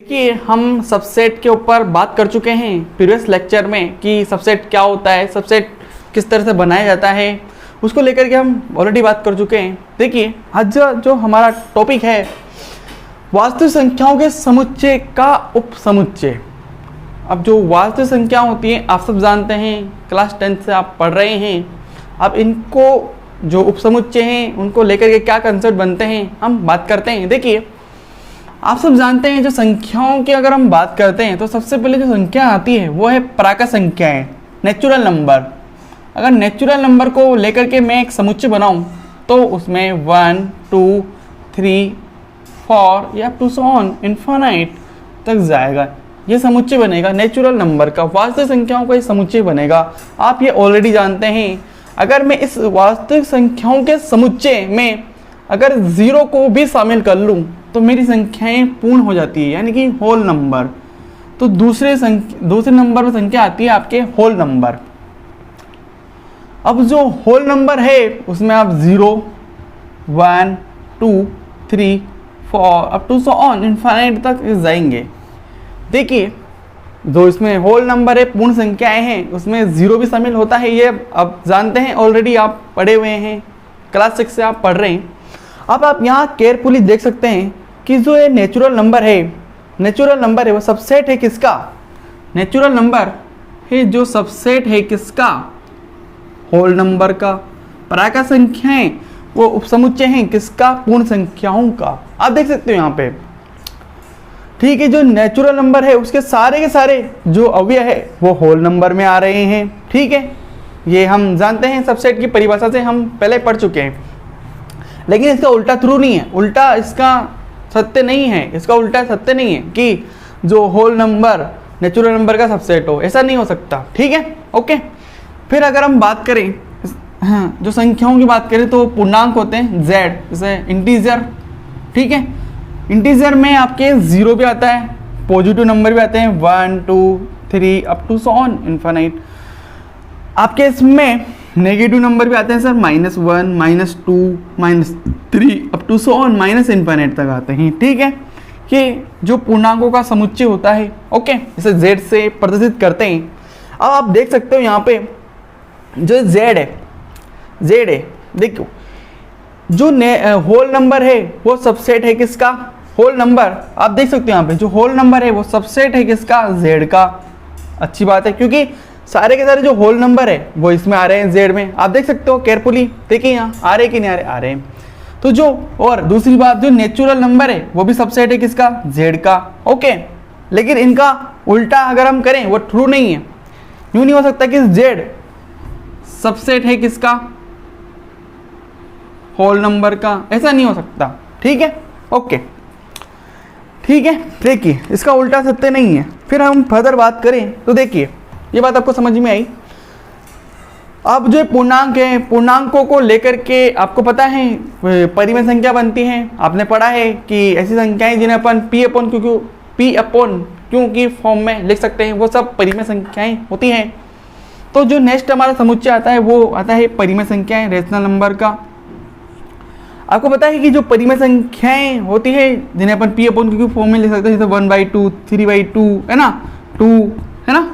देखिए हम सबसेट के ऊपर बात कर चुके हैं प्रीवियस लेक्चर में कि सबसेट क्या होता है, सबसेट किस तरह से बनाया जाता है, उसको लेकर के हम ऑलरेडी बात कर चुके हैं। देखिए आज जो हमारा टॉपिक है वास्तविक संख्याओं के समुच्चय का उपसमुच्चय। अब जो वास्तविक संख्या होती है आप सब जानते हैं, क्लास 10 से आप पढ़ रहे हैं। अब इनको जो उपसमुच्चय हैं उनको लेकर के क्या कंसेप्ट बनते हैं हम बात करते हैं। देखिए आप सब जानते हैं जो संख्याओं की अगर हम बात करते हैं तो सबसे पहले जो संख्या आती है वो है प्राकृत संख्याएं, नेचुरल नंबर। अगर नेचुरल नंबर को लेकर के मैं एक समुच्चय बनाऊं तो उसमें 1, 2, 3, 4 या टू सो ऑन इन्फिनिट तक जाएगा, ये समुच्चय बनेगा नेचुरल नंबर का। वास्तविक संख्याओं का ये समुच्चय बनेगा, आप ये ऑलरेडी जानते हैं। अगर मैं इस वास्तविक संख्याओं के समुच्चय में अगर 0 को भी शामिल कर लूँ तो मेरी संख्याएं पूर्ण हो जाती है, यानी कि होल नंबर। तो दूसरे नंबर में संख्या आती है आपके होल नंबर। अब जो होल नंबर है उसमें आप 0, 1, 2, 3, 4 up to so on infinite तक जाएंगे। देखिए जो इसमें होल नंबर है, पूर्ण संख्याएं हैं, उसमें 0 भी शामिल होता है, ये अब जानते हैं, ऑलरेडी आप पढ़े हुए हैं, क्लास 6 से आप पढ़ रहे हैं। अब आप यहाँ केयरफुली देख सकते हैं कि जो ये नेचुरल नंबर है वो सबसेट है किसका? नेचुरल नंबर है जो सबसेट है किसका? होल नंबर का। प्राकृत संख्याएं वो उपसमुच्चय हैं किसका? पूर्ण संख्याओं का। आप देख सकते हो यहाँ पे, ठीक है। जो नेचुरल नंबर है उसके सारे के सारे जो अवयव है वो होल नंबर में आ रहे हैं, ठीक है। ये हम जानते हैं, सबसेट की परिभाषा से हम पहले पढ़ चुके हैं। लेकिन इसका उल्टा ट्रू नहीं है, उल्टा इसका सत्य नहीं है, इसका उल्टा सत्य नहीं है कि जो होल नंबर नेचुरल नंबर का सबसेट हो, ऐसा नहीं हो सकता, ठीक है, ओके। फिर अगर हम बात करें जो संख्याओं की बात करें तो पूर्णांक होते हैं जेड, जैसे इंटीजर, ठीक है। इंटीजर में आपके 0 भी आता है, पॉजिटिव नंबर भी आते हैं 1, 2, 3 up to so on infinite. आपके इसमें नेगेटिव नंबर भी आते हैं sir, -1, -2, -3 up to so on minus infinite तक आते हैं, ठीक है। कि जो पूर्णांकों का समुच्चय होता है, ओके, इसे z से प्रदर्शित करते हैं। अब आप देख सकते हो यहाँ पे जो z है, देखो जो होल नंबर है वो सबसेट है किसका? Whole number. आप देख सकते हो यहाँ पे जो होल नंबर है वो सबसेट है किसका? z का। अच्छी बात है, क्योंकि सारे के सारे जो होल नंबर है वो इसमें आ रहे हैं z में। आप देख सकते हो केयरफुली, देखिए यहाँ आ रहे कि नहीं आ रहे? आ रहे हैं। तो जो और दूसरी बात, जो नेचुरल नंबर है वो भी सबसेट है किसका? z का, ओके। लेकिन इनका उल्टा अगर हम करें वो ट्रू नहीं है। यूँ नहीं हो सकता कि z सबसेट है किसका? होल नंबर का, ऐसा नहीं हो सकता, ठीक है, ओके, ठीक है। देखिए इसका उल्टा सत्य नहीं है। फिर हम फर्दर बात करें तो देखिए ये बात आपको समझ में आई। अब जो पूर्णांक है, पूर्णांकों को लेकर के आपको पता है परिमेय संख्या बनती है। आपने पढ़ा है कि ऐसी संख्याएं जिन्हें अपन p अपॉन क्यू की फॉर्म में लिख सकते हैं, वो सब परिमेय संख्याएं होती हैं। तो जो नेक्स्ट हमारा समुच्चय आता है वो आता है परिमेय संख्याएं, रेशनल नंबर का। आपको पता है कि जो परिमेय संख्याएं होती है जिन्हें अपन p अपॉन क्यू की फॉर्म में लिख सकते हैं, जैसे 1/2, 3/2 है ना, 2 है ना,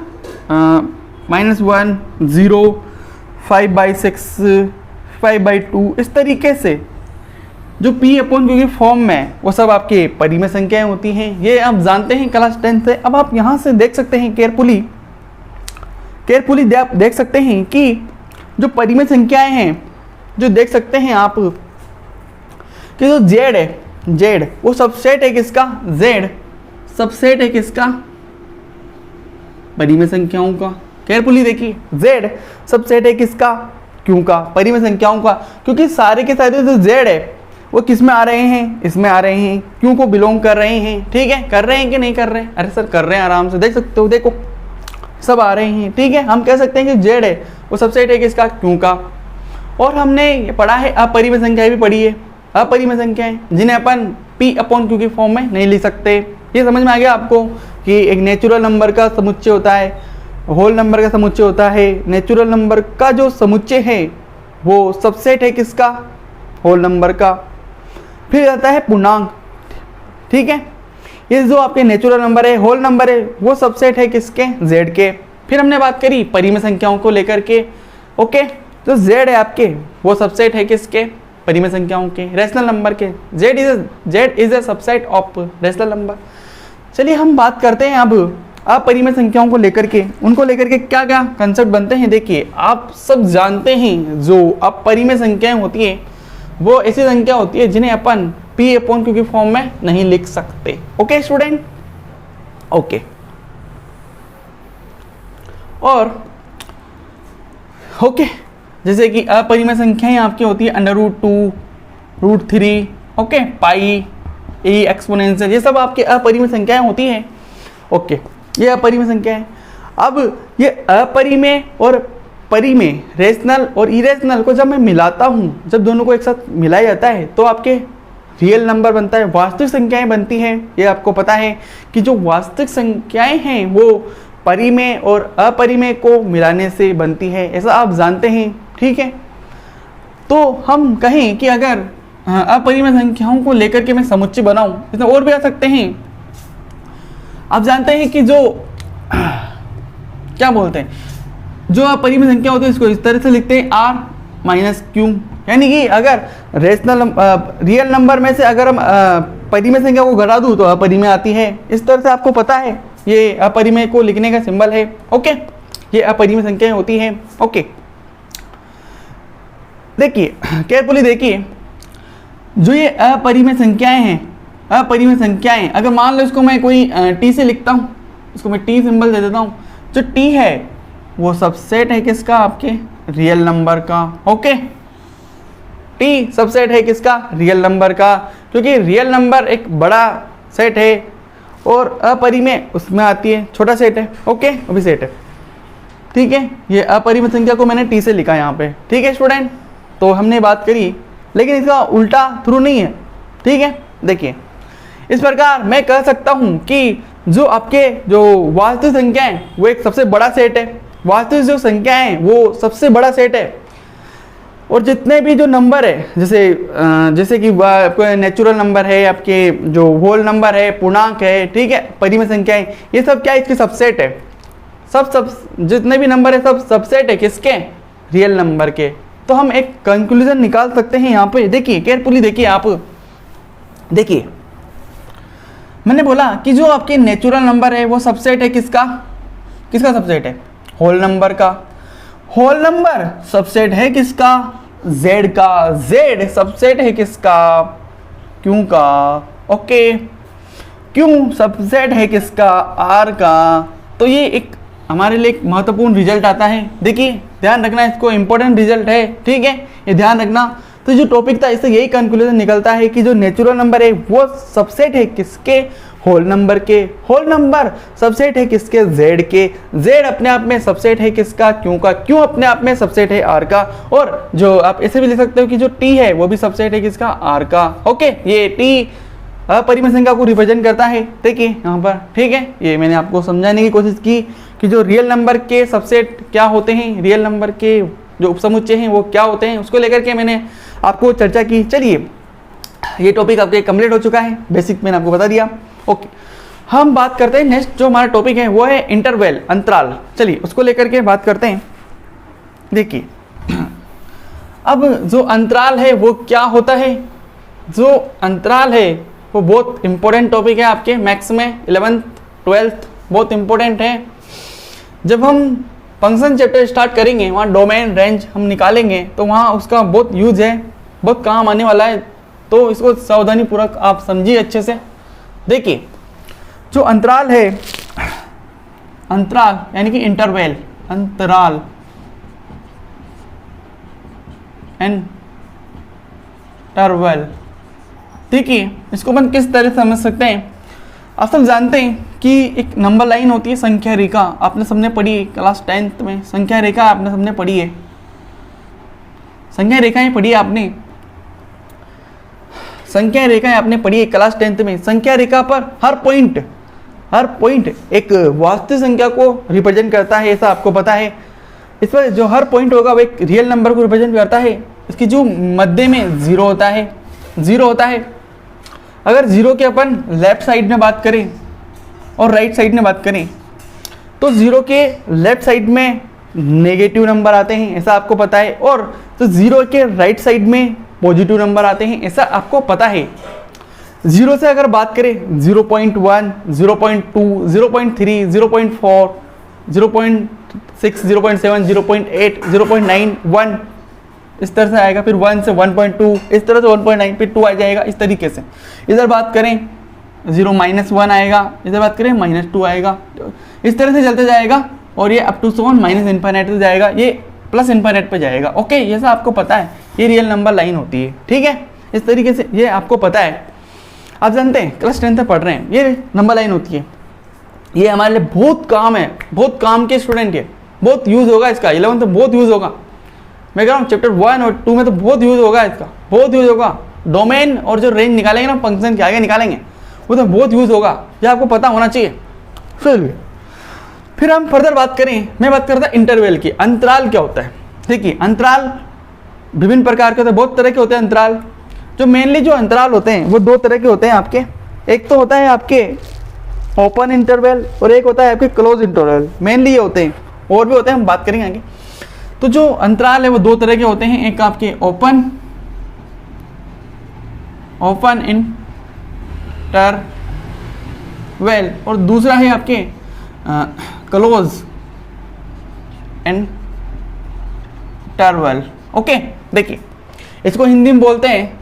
-1, 0, 5/6, 5/2, इस तरीके से जो p अपॉन क्यू की फॉर्म में वो सब आपके परिमेय संख्याएं होती हैं। ये आप जानते हैं क्लास 10 से। अब आप यहाँ से देख सकते हैं केयरफुली आप देख सकते हैं कि जो परिमेय संख्याएं हैं, जो देख सकते हैं आप कि जो z वो सबसेट है किसका? z सबसेट है किसका? परिमेय संख्याओं का। केयरफुली देखिए, z सबसेट है किसका? क्यों का? परिमेय संख्याओं का। क्योंकि सारे के सारे जो z है वो किस में आ रहे हैं? इसमें आ रहे हैं, क्यों को बिलोंग कर रहे हैं, ठीक है। कर रहे हैं कि नहीं कर रहे हैं? अरे सर कर रहे हैं, आराम से देख सकते हो, देखो सब आ रहे हैं, ठीक है। हम कह सकते हैं कि z है वो सबसेट है किसका? क्यों का। और हमने ये पढ़ा है, अपरिमेय संख्याएं भी पढ़ी है, अपरिमेय संख्याएं जिन्हें अपन p अपॉन क्यू की फॉर्म में नहीं लिख सकते। ये समझ में आ गया आपको कि एक नेचुरल नंबर का समुच्चय होता है, होल नंबर का समुच्चय होता है। नेचुरल नंबर का जो समुच्चय है वो सबसेट है किसका? होल नंबर का। फिर आता है पूर्णांक, ठीक है। ये जो आपके नेचुरल नंबर है, होल नंबर है, वो सबसेट है किसके? Z के। फिर हमने बात करी परिमेय संख्याओं को लेकर के। ओके, तो Z है आपके, वो सबसेट है किसके? परिमेय संख्याओं के, रैशनल नंबर के। Z is a subset of rational number. चलिए हम बात करते हैं अब अपरिमेय संख्याओं को लेकर के, उनको लेकर के क्या क्या कंसेप्ट बनते हैं। देखिए, आप सब जानते हैं जो अपरिमेय संख्याएं होती है वो ऐसी संख्या होती है जिन्हें अपन P/Q के फॉर्म में नहीं लिख सकते। Okay student, okay. और ओके, जैसे कि अपरिमेय संख्याएं आपकी होती है √2, √3, ओके, पाई, ए, एक्सपोनेंशियल, ये सब आपके अपरिमेय संख्याएं होती हैं। ओके, ये अपरिमेय संख्या है। अब ये अपरिमेय और परिमेय, रेशनल और इरेशनल को जब मैं मिलाता हूँ, जब दोनों को एक साथ मिलाया जाता है तो आपके रियल नंबर बनता है, वास्तविक संख्याएं बनती हैं। ये आपको पता है कि जो वास्तविक संख्याएं हैं वो परिमेय और अपरिमेय को मिलाने से बनती है, ऐसा आप जानते हैं, ठीक है। तो हम कहें कि अगर अपरिमेय संख्याओं को लेकर के मैं समुच्चय बनाऊं, इसमें और भी आ सकते हैं। आप जानते हैं कि जो क्या बोलते हैं, जो अपरिमेय संख्या होती है इसको इस तरह से लिखते हैं R-Q, यानी कि अगर रियल नंबर में से अगर हम परिमेय संख्या को घटा दूं तो अपरिमेय आती है। इस तरह से आपको पता है, ये अपरिमेय को लिखने का सिंबल है। ओके, ये अपरिमेय संख्याएं होती हैं। ओके, देखिए केयरफुली देखिए, जो ये अपरिमेय संख्याएं हैं, अपरिमेय संख्याएं, अगर मान लो इसको मैं कोई T से लिखता हूँ, इसको मैं T सिंबल दे देता हूँ। जो T है वो सबसेट है किसका? आपके रियल नंबर का। ओके, T सबसेट है किसका? रियल नंबर का, क्योंकि रियल नंबर एक बड़ा सेट है और अपरिमेय उसमें आती है छोटा सेट है। ओके, वो भी सेट है, ठीक है। ये अपरिमेय संख्या को मैंने T से लिखा यहाँ पे, ठीक है स्टूडेंट। तो हमने बात करी, लेकिन इसका उल्टा थ्रू नहीं है, ठीक है। देखिए, इस प्रकार मैं कह सकता हूं कि जो आपके जो वास्तविक संख्याएं वो एक सबसे बड़ा सेट है, वास्तविक जो संख्याएं हैं वो सबसे बड़ा सेट है, और जितने भी जो नंबर है, जैसे कि आपके नेचुरल नंबर है, आपके जो होल नंबर है, पूर्णांक है, ठीक है, परिमेय संख्याएं, ये सब क्या है? इसके सबसेट है। सब जितने भी नंबर है सब सबसेट है किसके? रियल नंबर के। तो हम एक कंक्लूजन निकाल सकते हैं यहाँ पे। देखिए केयरफुली देखिए, आप देखिए, मैंने बोला कि जो आपके नेचुरल नंबर है वो सबसेट है किसका? किसका सबसेट है? होल नंबर का। होल नंबर सबसेट है किसका? Z का। Z सबसेट है किसका? Q का। ओके, Q सबसेट है किसका? R का। तो ये एक हमारे लिए एक महत्वपूर्ण रिजल्ट आता है। देखिए ध्यान रखना, इसको इंपॉर्टेंट रिजल्ट है, ठीक है, ये ध्यान रखना। तो जो टॉपिक था इससे यही कंक्लूजन निकलता है कि जो नेचुरल नंबर है वो सबसेट है किसके? होल नंबर के। होल नंबर सबसेट है किसके? Z के। Z अपने आप में सबसेट है किसका? Q का। Q अपने आप में सबसेट है R का। और जो आप ऐसे भी लिख सकते हो कि जो T है वो भी सबसेट है किसका? R का। ओके, ये T अपरिमेय संख्या को रिप्रेजेंट करता है। देखिए यहाँ पर, ठीक है, ये मैंने आपको समझाने की कोशिश की कि जो रियल नंबर के सबसेट क्या होते हैं, रियल नंबर के जो उपसमुच्चय हैं वो क्या होते हैं, उसको लेकर के मैंने आपको चर्चा की। चलिए, ये टॉपिक आपके कंप्लीट हो चुका है, बेसिक मैंने आपको बता दिया। ओके, हम बात करते हैं नेक्स्ट जो हमारा टॉपिक है वो है इंटरवल, अंतराल। चलिए उसको लेकर के बात करते हैं। देखिए, अब जो अंतराल है वो क्या होता है? जो अंतराल है वो बहुत इंपॉर्टेंट टॉपिक है आपके मैथ्स में, 11th 12th बहुत इंपॉर्टेंट है। जब हम फंक्शन चैप्टर स्टार्ट करेंगे वहाँ डोमेन रेंज हम निकालेंगे तो वहाँ उसका बहुत यूज है, बहुत काम आने वाला है। तो इसको सावधानी पूर्वक आप समझिए अच्छे से। देखिए, जो अंतराल है, अंतराल यानी कि इंटरवल, अंतराल, इंटरवल, ठीक है, इसको अपन किस तरह से समझ सकते हैं? आप सब जानते हैं कि एक नंबर लाइन होती है, संख्या रेखा, आपने सबने पढ़ी है क्लास 10th में। संख्या रेखा आपने सबने पढ़ी है, संख्या रेखाएं पढ़ी है आपने, संख्या रेखाएं आपने पढ़ी है क्लास 10th में। संख्या रेखा पर हर पॉइंट एक वास्तविक संख्या को रिप्रेजेंट करता है, ऐसा आपको पता है। इस पर जो हर पॉइंट होगा वो एक रियल नंबर को रिप्रेजेंट करता है। इसकी जो मध्य में जीरो होता है, जीरो होता है। अगर जीरो के अपन लेफ्ट साइड में बात करें और राइट साइड में बात करें तो जीरो के लेफ्ट साइड में नेगेटिव नंबर आते हैं, ऐसा आपको पता है, और तो जीरो के राइट साइड में पॉजिटिव नंबर आते हैं, ऐसा आपको पता है। जीरो से अगर बात करें 0.1, 0.2, 0.3, 0.4, 0.6, 0.7, 0.8, 0.9, 1 इस तरह से आएगा, फिर 1 से 1.2, इस तरह से 1.9, फिर 2 आ जाएगा, इस तरीके से। इधर बात करें 0-1 आएगा, इधर बात करें -2 आएगा, इस तरह से चलते जाएगा, और ये up to so on -infinite से जाएगा, ये प्लस इन्फिनिट पे जाएगा। ओके, ये सब आपको पता है, ये रियल नंबर लाइन होती है, ठीक है, इस तरीके से ये आपको पता है। आप जानते हैं क्लास 10 तक पढ़ रहे हैं, ये नंबर लाइन होती है, ये हमारे लिए बहुत काम है, बहुत काम के स्टूडेंट है, बहुत यूज़ होगा इसका, 11 तो बहुत यूज़ होगा। मैं कह रहा हूँ चैप्टर 1 और 2 में तो बहुत यूज़ होगा इसका, बहुत यूज़ होगा। डोमेन और जो रेंज निकालेंगे ना, फंक्शन के आगे निकालेंगे, वो तो बहुत यूज़ होगा, ये आपको पता होना चाहिए। फिर हम फर्दर बात करें, मैं बात करता इंटरवल की। अंतराल क्या होता है? देखिए, अंतराल विभिन्न प्रकार के होते हैं, बहुत तरह के होते हैं अंतराल। जो मेनली जो अंतराल होते हैं वो 2 तरह के होते हैं आपके। एक तो होता है आपके ओपन इंटरवल और एक होता है आपके क्लोज इंटरवल। मेनली ये होते हैं, और भी होते हैं, हम बात करेंगे आगे। तो जो अंतराल है वो 2 तरह के होते हैं, एक आपके ओपन इंटरवल और दूसरा है आपके क्लोज इंटरवल। ओके, देखिए इसको हिंदी में बोलते हैं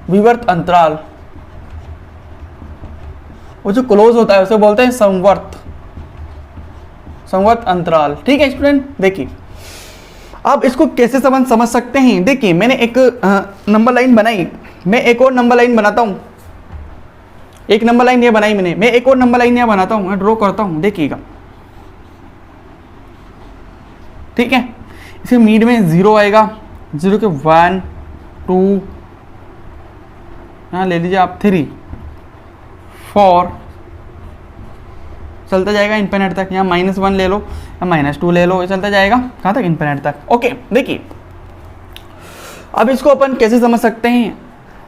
विवर्त अंतराल। वो जो क्लोज होता है उसे बोलते हैं संवर्त अंतराल। ठीक है स्टूडेंट, देखिए अब इसको कैसे समझ सकते हैं। देखिए मैंने एक नंबर लाइन बनाई, मैं एक और नंबर लाइन बनाता हूं। एक नंबर लाइन ये बनाई मैंने, मैं एक और नंबर लाइन यहाँ बनाता हूं, मैं ड्रॉ करता हूं, देखिएगा। ठीक है, इसके मीड में 0 आएगा, 0 के 1 2 यहाँ ले लीजिए आप 3 4 चलता जाएगा इन्फिनिट तक। यहाँ -1 ले लो या -2 ले लो, ये चलता जाएगा कहाँ तक? इन्फिनिट तक। ओके, देखिए अब इसको अपन कैसे समझ सकते हैं।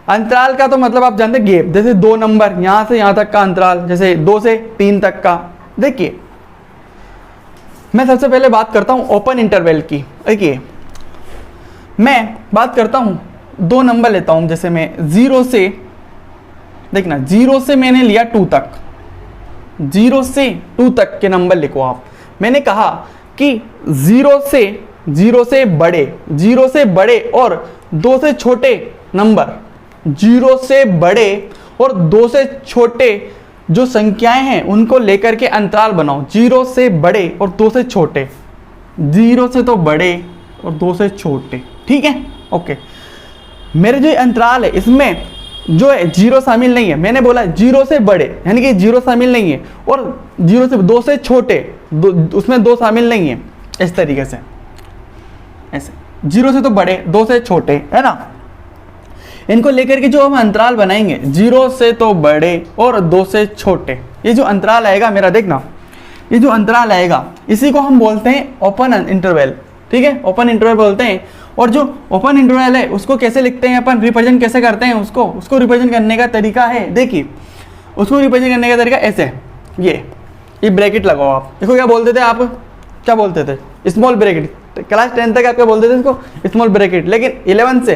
अंतराल का तो मतलब आप जानते हैं गैप, जैसे 2 नंबर यहाँ से यहाँ तक का अंतराल, जैसे 2 से 3 तक का। देखिए मैं सबसे पहले बात करता हूँ ओपन इंटरवल की। देखिए मैं बात करता हूँ, 2 नंबर लेता हूँ, जैसे मैं 0 से, देखना 0 से मैंने लिया 2 तक, 0 से 2 तक के नंबर लिखो आप। मैंने कहा कि 0 से बड़े और 2 से छोटे नंबर, 0 से बड़े और 2 से छोटे जो संख्याएं हैं उनको लेकर के अंतराल बनाओ। 0 से बड़े और 2 से छोटे, 0 से तो बड़े और 2 से छोटे। ठीक है, ओके। मेरे जो अंतराल है इसमें जो है 0 शामिल नहीं है। मैंने बोला 0 से बड़े यानी कि 0 शामिल नहीं है, और 0 से 2 से छोटे उसमें 2 शामिल नहीं है। इस तरीके से ऐसे 0 से तो बड़े 2 से छोटे, है ना। इनको लेकर के जो हम अंतराल बनाएंगे, 0 से तो बड़े और 2 से छोटे, ये जो अंतराल आएगा मेरा, देखना ये जो अंतराल आएगा इसी को हम बोलते हैं ओपन इंटरवल। ठीक है, ओपन इंटरवल बोलते हैं। और जो ओपन इंटरवल है उसको कैसे लिखते हैं अपन, रिप्रेजेंट कैसे करते हैं उसको रिप्रेजेंट करने का तरीका है। देखिए उसको रिप्रेजेंट करने का तरीका ऐसे, ये ब्रैकेट लगाओ आप। इसको क्या बोलते थे आप, क्या बोलते थे? Small bracket. क्लास 10 तक आप क्या बोलते थे इसको? Small bracket. लेकिन 11 से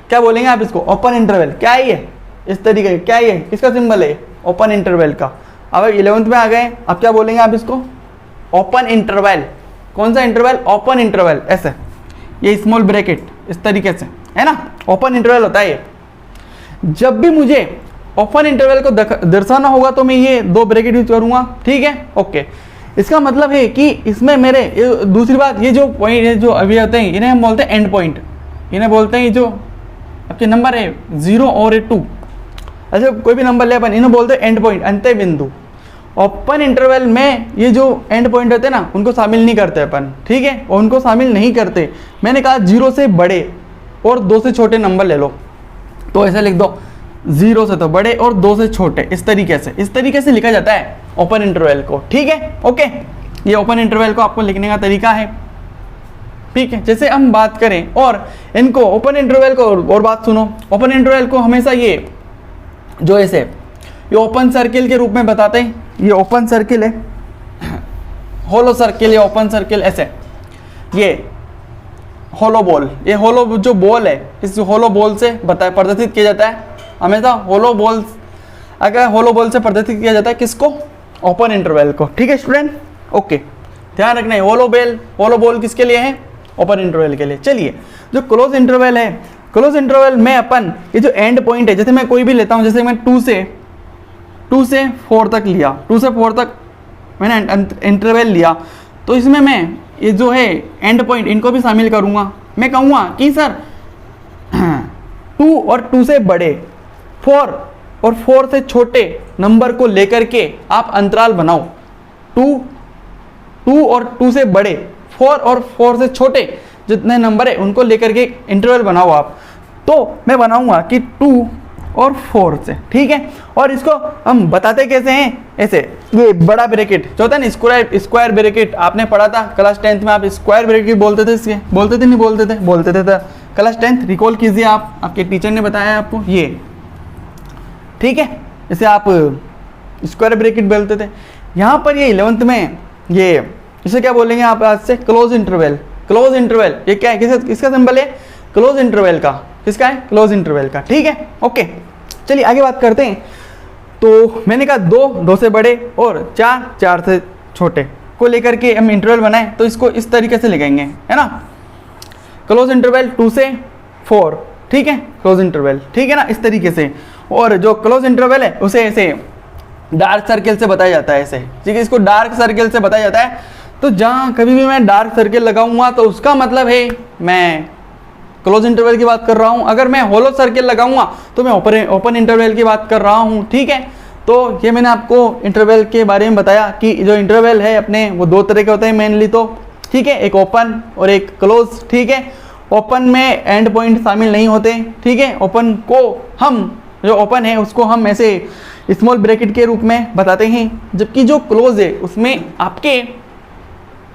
क्या बोलेंगे आप इसको? Open interval. क्या है ये? इस तरीके क्या है ये? किसका सिंबल है? ओपन इंटरवल का। अब 11th में आ गए, अब क्या बोलेंगे आप इसको? Open interval. कौन सा इंटरवल? Open interval. ऐसे ये स्मॉल ब्रैकेट इस तरीके से, है ना, ओपन इंटरवल होता है ये। जब भी मुझे ओपन इंटरवल को दर्शाना होगा तो मैं ये 2 ब्रैकेट यूज करूंगा। ठीक है, ओके। इसका मतलब है कि इसमें मेरे दूसरी बात, ये जो पॉइंट है जो अभी होते हैं इन्हें हम बोलते हैं एंड पॉइंट। इन्हें बोलते हैं जो आपके नंबर है 0 और 2, ऐसे कोई भी नंबर ले अपन, इन्हें बोलते हैं एंड पॉइंट, अंत्य बिंदु। ओपन इंटरवल में ये जो एंड पॉइंट होते हैं ना उनको शामिल नहीं करते अपन। ठीक है, और उनको शामिल नहीं करते। मैंने कहा 0 से बड़े और 2 से छोटे नंबर ले लो, तो ऐसे लिख दो 0 से तो बड़े और 2 से छोटे। इस तरीके से लिखा जाता है ओपन इंटरवल को। ठीक है, ओके। ये ओपन इंटरवल को आपको लिखने का तरीका है। ठीक है। जैसे हम बात करें और इनको ओपन इंटरवल को, और बात सुनो, ओपन इंटरवल को हमेशा ये जो ऐसे ये ओपन सर्किल के रूप में बताते हैं। ये ओपन सर्किल है, होलो सर्किल या ओपन सर्किल, ऐसे ये होलो बॉल, ये होलो जो बॉल है इस होलो बॉल से प्रदर्शित किया जाता है हमेशा। होलो बॉल, अगर होलो बॉल से प्रदर्शित किया जाता है किसको? ओपन इंटरवल को। ठीक है स्टूडेंट, ओके, ध्यान रखना है। होलो बॉल किसके लिए है? ओपन इंटरवल के लिए। चलिए, जो क्लोज इंटरवल है, क्लोज इंटरवल में अपन ये जो एंड पॉइंट है, जैसे मैं कोई भी लेता हूँ, जैसे मैं 2 से 4 तक लिया, 2 से 4 तक मैंने इंटरवल लिया, तो इसमें मैं ये जो है एंड पॉइंट इनको भी शामिल करूँगा। मैं कहूँगा कि सर 2 और 2 से बड़े, 4 और 4 से छोटे नंबर को लेकर के आप अंतराल बनाओ। 2 और 2 से बड़े, 4 और 4 से छोटे जितने नंबर है उनको लेकर के इंटरवल बनाओ आप। तो मैं बनाऊंगा कि 2 और 4 से, ठीक है। और इसको हम बताते कैसे हैं? ऐसे, ये बड़ा ब्रैकेट जो होता है ना, स्क्वायर ब्रैकेट, आपने पढ़ा था क्लास 10th में, आप स्क्वायर ब्रैकेट बोलते थे इसके, बोलते थे नहीं बोलते थे? बोलते थे। तो क्लास 10th रिकॉल कीजिए आप, आपके टीचर ने बताया आपको ये, ठीक है। इसे आप स्क्वायर ब्रैकेट बोलते थे। यहाँ पर ये 11th में ये इसे क्या बोलेंगे आप आज से? Close interval. क्लोज इंटरवल ये क्या है? किसका सिंबल है? क्लोज इंटरवल का। किसका है? क्लोज इंटरवल का। ठीक है, ओके। चलिए आगे बात करते हैं। तो मैंने कहा 2 से बड़े और 4 से छोटे को लेकर के हम इंटरवल बनाए, तो इसको इस तरीके से लिखेंगे, है ना। क्लोज इंटरवल 2 से 4, ठीक है, क्लोज इंटरवल, ठीक है ना, इस तरीके से। और जो क्लोज इंटरवल है उसे ऐसे डार्क सर्किल से बताया जाता है, ऐसे, ठीक है, इसको डार्क सर्किल से बताया जाता है। तो जहाँ कभी भी मैं डार्क सर्किल लगाऊंगा तो उसका मतलब है मैं क्लोज इंटरवल की बात कर रहा हूँ। अगर मैं होलो सर्किल लगाऊंगा तो मैं ओपन इंटरवल की बात कर रहा हूँ, ठीक है। तो ये मैंने आपको इंटरवल के बारे में बताया कि जो इंटरवल है अपने वो 2 तरह के होते हैं मेनली, तो ठीक है, एक ओपन और एक क्लोज, ठीक है। ओपन में एंड पॉइंट शामिल नहीं होते, ठीक है। ओपन को हम, जो ओपन है उसको हम ऐसे स्मॉल ब्रैकेट के रूप में बताते हैं, जबकि जो क्लोज है उसमें आपके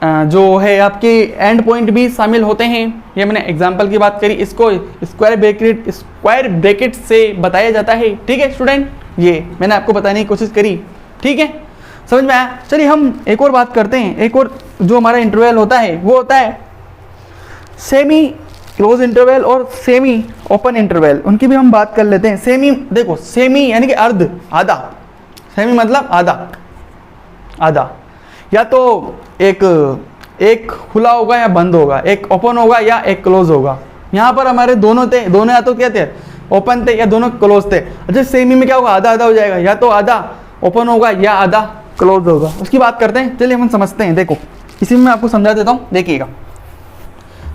जो है आपके एंड पॉइंट भी शामिल होते हैं। ये मैंने एग्जांपल की बात करी, इसको स्क्वायर ब्रैकेट से बताया जाता है, ठीक है स्टूडेंट। ये मैंने आपको बताने की कोशिश करी, ठीक है, समझ में आया। चलिए हम एक और बात करते हैं। एक और जो हमारा इंटरवल होता है वो होता है सेमी क्लोज इंटरवल और सेमी ओपन इंटरवल, उनकी भी हम बात कर लेते हैं। सेमी, देखो सेमी यानी कि अर्ध, आधा। सेमी मतलब आधा, या तो एक खुला होगा या बंद होगा, एक ओपन होगा या एक क्लोज होगा। यहाँ पर हमारे दोनों या तो क्या थे? ओपन थे या दोनों क्लोज थे। अच्छा, सेमी में क्या होगा? आधा आधा हो जाएगा, या तो आधा ओपन होगा या आधा क्लोज होगा। उसकी बात करते हैं, चलिए हम समझते हैं। देखो इसी में मैं आपको समझा देता हूँ, देखिएगा।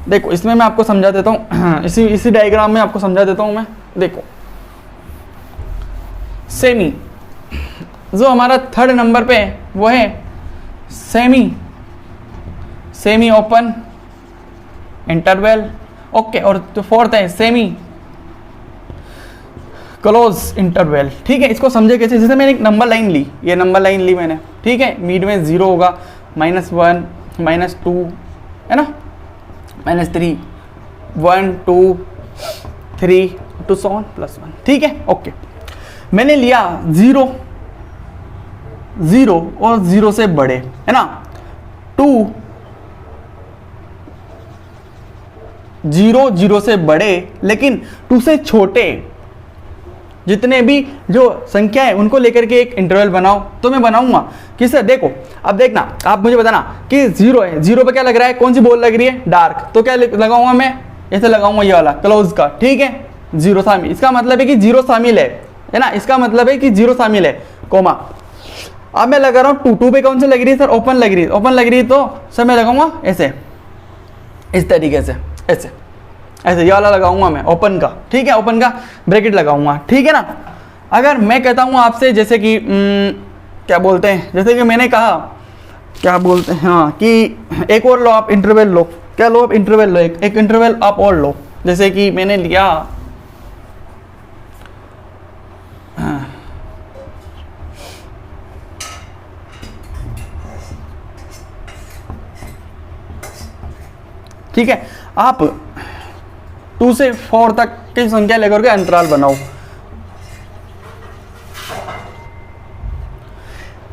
देखो इसमें मैं आपको समझा देता हूँ, इसी डायग्राम में आपको समझा देता हूँ मैं। देखो सेमी, जो हमारा 3rd नंबर पे है वो है सेमी ओपन इंटरवल, ओके। और जो 4th है सेमी क्लोज इंटरवल, ठीक है। इसको समझे कैसे? जैसे मैंने एक नंबर लाइन ली, ये नंबर लाइन ली मैंने, ठीक है। मिड में 0 होगा, -1, -2, है ना, -3, 1, 2, 3 to so on +1, ठीक है, ओके। मैंने लिया 0 और 0 से बड़े, है ना, 2 0 से बड़े, लेकिन 2 से छोटे जितने भी जो संख्या है उनको लेकर के एक इंटरवल बनाओ। तो मैं बनाऊंगा कि सर देखो, अब देखना, आप मुझे बताना कि 0 है, 0 पे क्या लग रहा है? कौन सी बॉल लग रही है? डार्क। तो क्या लगाऊंगा मैं? ऐसे लगाऊंगा, ये वाला क्लोज का, ठीक है। 0 शामिल, इसका मतलब है कि 0 शामिल है ना, इसका मतलब है कि 0 शामिल है, कोमा। अब मैं लगा रहा हूँ 2 पे कौन सी लग रही है सर? ओपन लग रही है। ओपन लग रही है तो सर मैं लगाऊंगा ऐसे, इस तरीके से, ऐसे ये वाला लगाऊंगा मैं ओपन का, ठीक है, ओपन का ब्रैकेट लगाऊंगा, ठीक है ना। अगर मैं कहता हूँ आपसे, जैसे कि क्या बोलते हैं, जैसे कि मैंने कहा, क्या बोलते हैं, हाँ, कि एक और लो आप इंटरवल लो, क्या लो आप? इंटरवल लो, एक इंटरवल आप और लो। जैसे कि मैंने लिया, हाँ, ठीक है, आप 2 से 4 तक की संख्या लेकर के अंतराल बनाओ।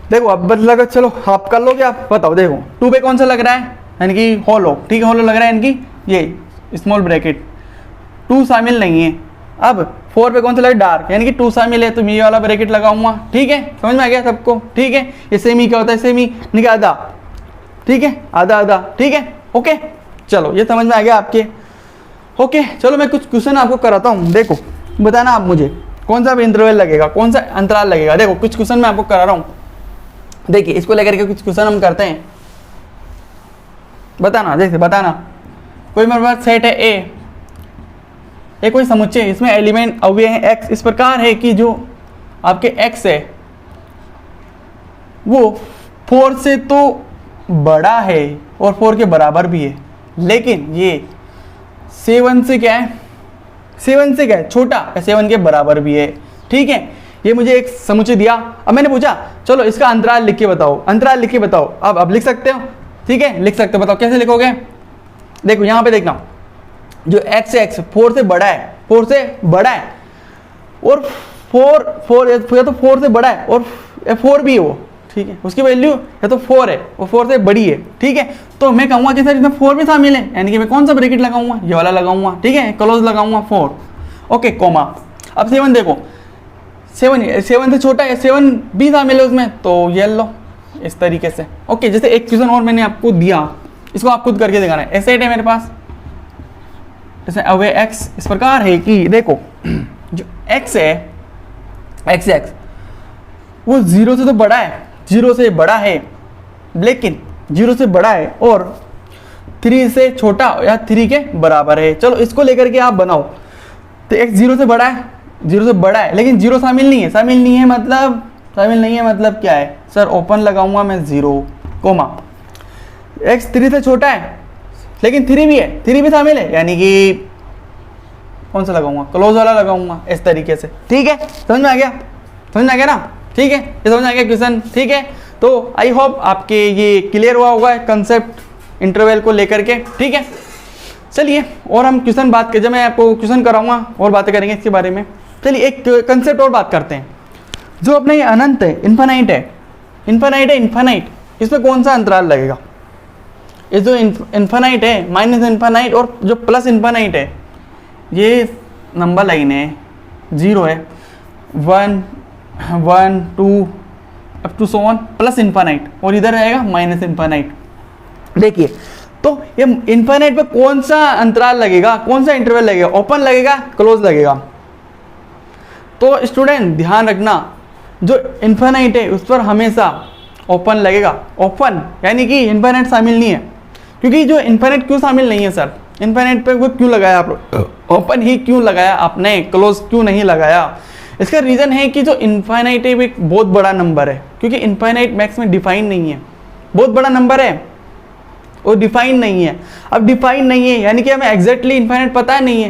देखो अब बदला, चलो आप कर लोगे, आप बताओ। देखो 2 पे कौन सा लग रहा है, यानी कि होलो, ठीक है, होलो लग रहा है, यानी कि ये स्मॉल ब्रैकेट, 2 शामिल नहीं है। अब 4 पे कौन सा लगा, डार्क, यानी कि 2 शामिल है, तो मैं ये वाला ब्रैकेट लगाऊंगा। ठीक है, समझ में आ गया सबको? ठीक है, ये सेमी क्या होता है, सेमी यानी कि आधा, ठीक है, आधा आधा, ठीक है, ओके। चलो ये समझ में आ गया आपके, ओके। चलो मैं कुछ क्वेश्चन आपको कराता हूँ, देखो बताना आप मुझे कौन सा इंटरवल लगेगा, कौन सा अंतराल लगेगा। देखो कुछ क्वेश्चन मैं आपको करा रहा हूँ, देखिए इसको लेकर के कुछ क्वेश्चन हम करते हैं, बताना, जैसे बताना। कोई मेरे पास सेट है ए कोई समुच्चय, इसमें एलिमेंट अवयव है एक्स, इस प्रकार है कि जो आपके एक्स है वो 4 से तो बड़ा है और 4 के बराबर भी है, लेकिन ये 7 से क्या है, 7 से क्या है, छोटा या 7 के बराबर भी है। ठीक है, ये मुझे एक समुच्चय दिया, अब मैंने पूछा चलो इसका अंतराल लिख के बताओ, अंतराल लिख के बताओ। अब लिख सकते हो, ठीक है, लिख सकते हो, बताओ कैसे लिखोगे। देखो यहाँ पे देखना, जो x है, x 4 से बड़ा है, 4 से बड़ा है, और 4 या तो 4 से बड़ा है और 4 भी है वो, ठीक है, उसकी वैल्यू या तो 4 है, वो 4 से बड़ी है। ठीक है, तो मैं कहूँगा कि सर इसमें 4 भी शामिल है, यानी कि मैं कौन सा ब्रैकेट लगाऊंगा, ये वाला लगाऊंगा, ठीक है, क्लोज लगाऊंगा 4, ओके, कोमा। अब 7 देखो, 7 से छोटा है, 7 भी शामिल है उसमें, तो ये लो इस तरीके से, ओके। जैसे एक क्वेश्चन और मैंने आपको दिया, इसको आप खुद करके दिखाना है। ऐसे है मेरे पास, जैसे अवे x इस प्रकार है कि देखो जो x है, x वो 0 से तो बड़ा है, 0 से बड़ा है, लेकिन 0 से बड़ा है और 3 से छोटा या 3 के बराबर है। चलो इसको लेकर के आप बनाओ, तो x 0 से बड़ा है, 0 से बड़ा है, लेकिन 0 शामिल नहीं है, शामिल नहीं है मतलब क्या है सर, ओपन लगाऊंगा मैं 0, कोमा। x 3 से छोटा है लेकिन 3 भी है, 3 भी शामिल है, यानी कि कौन सा लगाऊंगा, क्लोज वाला लगाऊंगा, इस तरीके से। ठीक है, समझ में आ गया, समझ में आ गया ना, ठीक है, ये समझ में आ गया क्वेश्चन। ठीक है, तो आई होप आपके ये क्लियर हुआ होगा कंसेप्ट इंटरवल को लेकर के। ठीक है, चलिए और हम क्वेश्चन बात करें, जब मैं आपको क्वेश्चन कराऊंगा और बातें करेंगे इसके बारे में। चलिए एक कंसेप्ट और बात करते हैं, जो अपने ये अनंत है, इन्फानाइट, इसमें कौन सा अंतराल लगेगा। ये जो इन्फानाइट है, माइनस इन्फानाइट और जो प्लस इन्फानाइट है, ये नंबर लाइन है, 0 है, 1 1 2 अप टू 7 प्लस इन्फानाइट, और इधर रहेगा माइनस इन्फानाइट। देखिए तो ये इन्फानाइट पे कौन सा अंतराल लगेगा, कौन सा इंटरवल लगेगा, ओपन लगेगा, क्लोज लगेगा। तो स्टूडेंट ध्यान रखना, जो इन्फानाइट है उस पर हमेशा ओपन लगेगा, ओपन यानी कि इन्फानाइट शामिल नहीं है। क्योंकि जो इन्फानाइट क्यों शामिल नहीं है सर, इन्फानाइट पे वो क्यों लगाया आप लोग, ओपन ही क्यों लगाया आपने, क्लोज क्यों नहीं लगाया। इसका रीज़न है कि जो इन्फानाइट है वो एक बहुत बड़ा नंबर है, क्योंकि इन्फानाइट मैक्स में डिफाइन नहीं है, बहुत बड़ा नंबर है, वो डिफाइन नहीं है। अब डिफाइन नहीं है यानी कि हमें एग्जैक्टली इन्फाइनाइट पता नहीं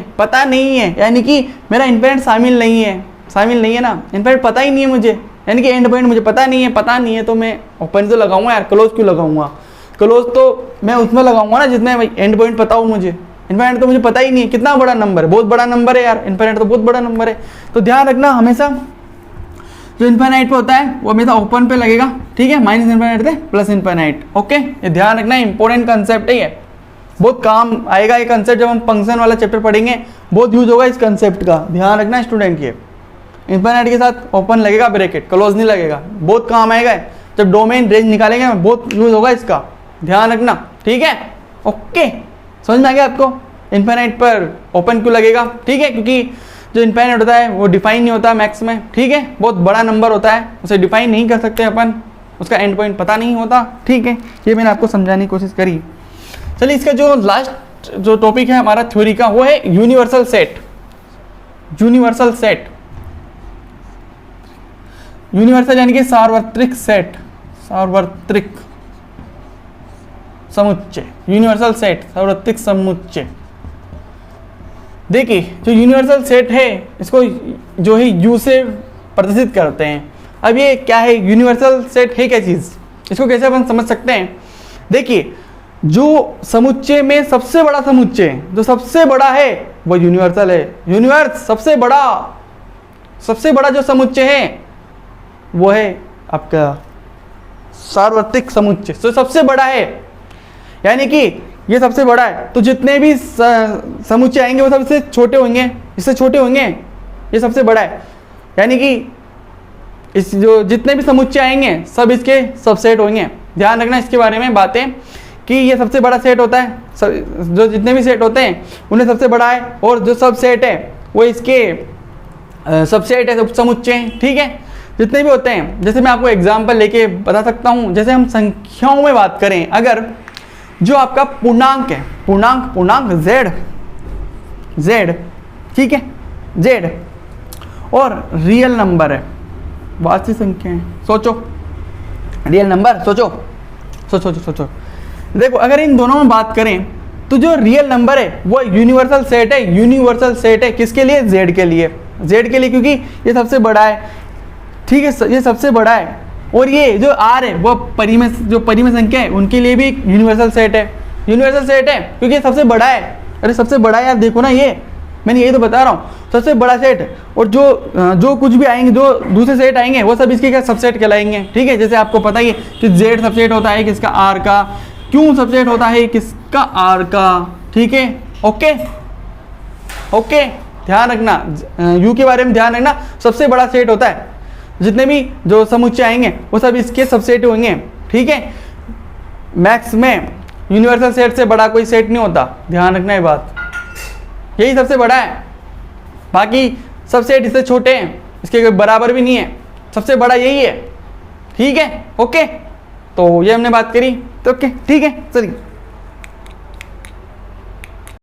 है, यानी कि मेरा इन्फाइनाइट शामिल नहीं है ना, इन्फाइनाइट पता ही नहीं है मुझे, यानी कि एंड पॉइंट मुझे पता नहीं है, तो मैं ओपन तो लगाऊंगा यार, क्लोज क्यों लगाऊंगा। क्लोज तो मैं उसमें लगाऊंगा ना जिसमें एंड पॉइंट पता हो मुझे, इन्फाइनाइट तो मुझे पता ही नहीं है, कितना बड़ा नंबर है, बहुत बड़ा नंबर है यार, इन्फाइनाइट तो बहुत बड़ा नंबर है। तो ध्यान रखना हमेशा जो इन्फाइनाइट पे होता है वो हमेशा ओपन पे लगेगा, ठीक है, माइनस इन्फाइनाइट से प्लस इन्फाइनाइट, ओके। ये ध्यान रखना, इंपॉर्टेंट कंसेप्ट है ये, बहुत काम आएगा ये कंसेप्ट, जब हम फंक्शन वाला चैप्टर पढ़ेंगे बहुत यूज होगा इस कंसेप्ट का, ध्यान रखना स्टूडेंट। ये इन्फाइनाइट के साथ ओपन लगेगा ब्रैकेट, क्लोज नहीं लगेगा, बहुत काम आएगा जब डोमेन रेंज निकालेंगे, बहुत यूज होगा इसका, ध्यान रखना, ठीक है, ओके। समझ में आ गया आपको इन्फाइनाइट पर ओपन क्यों लगेगा, ठीक है, क्योंकि जो इन्फाइनाइट होता है वो डिफाइन नहीं होता मैक्स में, ठीक है, बहुत बड़ा नंबर होता है, उसे डिफाइन नहीं कर सकते अपन, उसका एंड पॉइंट पता नहीं होता, ठीक है, ये मैंने आपको समझाने की कोशिश करी। चलिए इसका जो लास्ट जो टॉपिक है हमारा थ्योरी का वो है यूनिवर्सल सेट, यूनिवर्सल यानी कि सार्वत्रिक सेट, सार्वत्रिक समुच्चय, यूनिवर्सल सेट, सार्वत्रिक समुच्चय। देखिए जो यूनिवर्सल सेट है इसको जो है यू से प्रदर्शित करते हैं। अब ये क्या है, यूनिवर्सल सेट है क्या चीज़, इसको कैसे अपन समझ सकते हैं। देखिए जो समुच्चय में सबसे बड़ा समुच्चय, जो सबसे बड़ा है वो यूनिवर्सल है। यूनिवर्स सबसे बड़ा जो समुच्चय है वो है आपका सार्वत्रिक समुच्चय, जो सबसे बड़ा है, यानी कि ये सबसे बड़ा है, तो जितने भी समुच्चय आएंगे वो सबसे छोटे होंगे, इससे छोटे होंगे, ये सबसे बड़ा है, यानी कि इस जो जितने भी समुच्चय आएंगे सब इसके सबसेट होंगे। ध्यान रखना इसके बारे में बातें कि ये सबसे बड़ा सेट होता है, जो जितने भी सेट होते हैं उन्हें सबसे बड़ा है, और जो सब सेट है वो इसके सबसेट है, समुच्चय, ठीक है, जितने भी होते हैं। जैसे मैं आपको एग्जांपल लेके बता सकता हूँ, जैसे हम संख्याओं में बात करें, अगर जो आपका पूर्णांक है, पूर्णांक z, ठीक है, z, और रियल नंबर है, वास्तविक संख्या है, सोचो रियल नंबर, सोचो देखो, अगर इन दोनों में बात करें तो जो रियल नंबर है वो यूनिवर्सल सेट है, किसके लिए? z के लिए, क्योंकि ये सबसे बड़ा है, ठीक है, ये सबसे बड़ा है, और ये जो r है वो परिमेय संख्या है, उनके लिए भी यूनिवर्सल सेट है, क्योंकि ये सबसे बड़ा है। अरे सबसे बड़ा है यार, देखो ना, ये मैंने यही तो बता रहा हूँ, सबसे बड़ा सेट, और जो कुछ भी आएंगे, जो दूसरे सेट आएंगे वो सब इसके क्या सबसेट कहलाएंगे, ठीक है। जैसे आपको पता ही है कि z सबसेट होता है किसका? r का, क्यों सबसेट होता है किसका? r का, ठीक है, ओके, ध्यान रखना, u के बारे में ध्यान रखना, सबसे बड़ा सेट होता है, जितने भी जो समुच्चय आएंगे वो सब इसके सबसेट होंगे, ठीक है। मैथ्स में यूनिवर्सल सेट से बड़ा कोई सेट नहीं होता, ध्यान रखना ये बात, यही सबसे बड़ा है, बाकी सब सेट इससे छोटे हैं, इसके बराबर भी नहीं है, सबसे बड़ा यही है, ठीक है, ओके। तो ये हमने बात करी, तो ओके, ठीक है, चलिए।